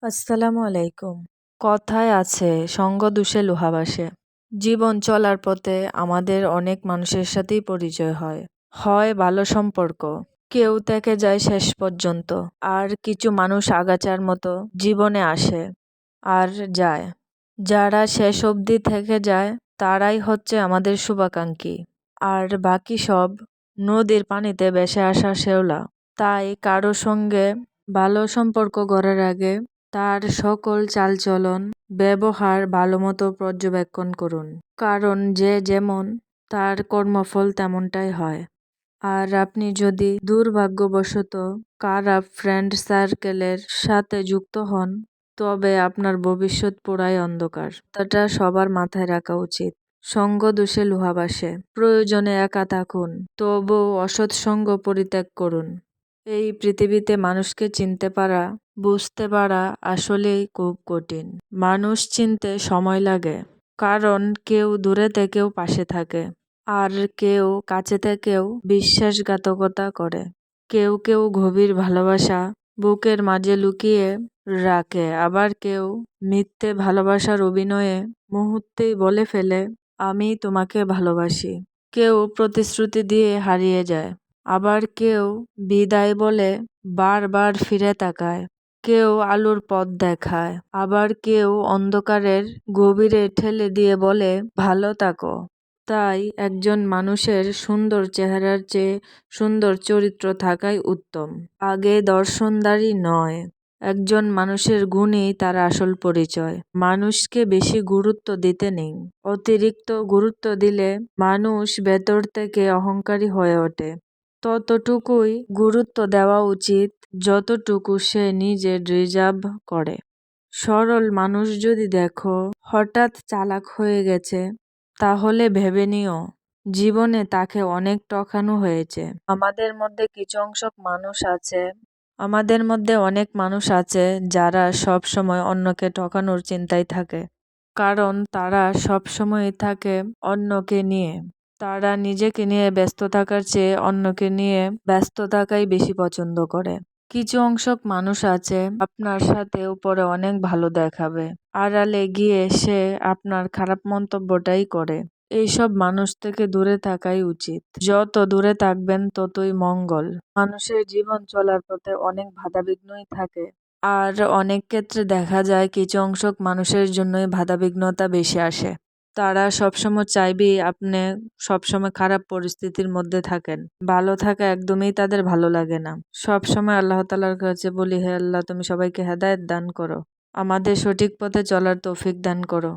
আসসালামু আলাইকুম। কথায় আছে সঙ্গ দোষে লোহা ভাসে। জীবন চলার পথে আমাদের অনেক মানুষের সাথেই পরিচয় হয়। হয় ভালো সম্পর্ক, কেউ থেকে যায় শেষ পর্যন্ত, আর কিছু মানুষ আগাছার মতো জীবনে আসে আর যায়। যারা শেষ অবধি থেকে যায় তারাই হচ্ছে আমাদের শুভাকাঙ্ক্ষী, আর বাকি সব নদীর পানিতে ভেসে আসা শেওলা। তাই কারো সঙ্গে ভালো সম্পর্ক গড়ার আগে তার সকল চালচলন, ব্যবহার ভালোমতো পর্যবেক্ষণ করুন, কারণ যে যেমন তার কর্মফল তেমনটাই হয়। আর আপনি যদি দুর্ভাগ্যবশত খারাপ ফ্রেন্ড সার্কেলের সাথে যুক্ত হন, তবে আপনার ভবিষ্যৎ পুরাই অন্ধকার। এটা সবার মাথায় রাখা উচিত। সঙ্গ দোষে লোহা ভাসে। প্রয়োজনে একা থাকুন, তবু অসৎ সঙ্গ পরিত্যাগ করুন। এই পৃথিবীতে মানুষকে চিনতে পারা, বুঝতে পারা আসলেই খুব কঠিন। মানুষ চিনতে সময় লাগে, কারণ কেউ দূরে থেকেও পাশে থাকে, আর কেউ কাছে থেকেও বিশ্বাসঘাতকতা করে। কেউ কেউ গভীর ভালোবাসা বুকের মাঝে লুকিয়ে রাখে, আবার কেউ মিথ্যে ভালোবাসার অভিনয়ে মুহূর্তেই বলে ফেলে, আমি তোমাকে ভালোবাসি। কেউ প্রতিশ্রুতি দিয়ে হারিয়ে যায়, আবার কেউ বিদায় বলে বারবার ফিরে তাকায়। কেউ আলোর পথ দেখায়, আবার কেউ অন্ধকারের গভীরে ঠেলে দিয়ে বলে ভালো থাকো। তাই একজন মানুষের সুন্দর চেহারার চেয়ে সুন্দর চরিত্র থাকাই উত্তম। আগে দর্শনদারি নয়, একজন মানুষের গুণই তার আসল পরিচয়। মানুষকে বেশি গুরুত্ব দিতে নেই। অতিরিক্ত গুরুত্ব দিলে মানুষ ভেতর থেকে অহংকারী হয়ে ওঠে। ততটুকুই গুরুত্ব দেওয়া উচিত যতটুকু সে নিজে ডিজার্ভ করে। সরল মানুষ যদি দেখো হঠাৎ চালাক হয়ে গেছে, তাহলে ভেবে নিও জীবনে তাকে অনেক ঠকানো হয়েছে। আমাদের মধ্যে অনেক মানুষ আছে যারা সব সময় অন্যকে ঠকানোর চিন্তায় থাকে, কারণ তারা সব সময় থাকে অন্যকে নিয়ে। তারা নিজেকে নিয়ে ব্যস্ত থাকার চেয়ে অন্যকে নিয়ে ব্যস্ত থাকাই বেশি পছন্দ করে। কিছু অংশক মানুষ আছে আপনার সাথে উপরে অনেক ভালো দেখাবে, আড়ালে গিয়ে সে আপনার খারাপ মন্তব্যটাই করে। এইসব মানুষ থেকে দূরে থাকাই উচিত। যত দূরে থাকবেন ততই মঙ্গল। মানুষের জীবন চলার পথে অনেক বাধাবিঘ্নই থাকে, আর অনেক ক্ষেত্রে দেখা যায় কিছু অংশক মানুষের জন্যই বাধাবিঘ্নতা বেশি আসে। তারা সবসময় চাইবে আপনি সবসময় খারাপ পরিস্থিতির মধ্যে থাকেন। ভালো থাকা একদমই তাদের ভালো লাগে না। সবসময় আল্লাহ তাআলার কাছে বলি, হে আল্লাহ, তুমি সবাইকে হেদায়েত দান করো, আমাদের সঠিক পথে চলার তৌফিক দান করো।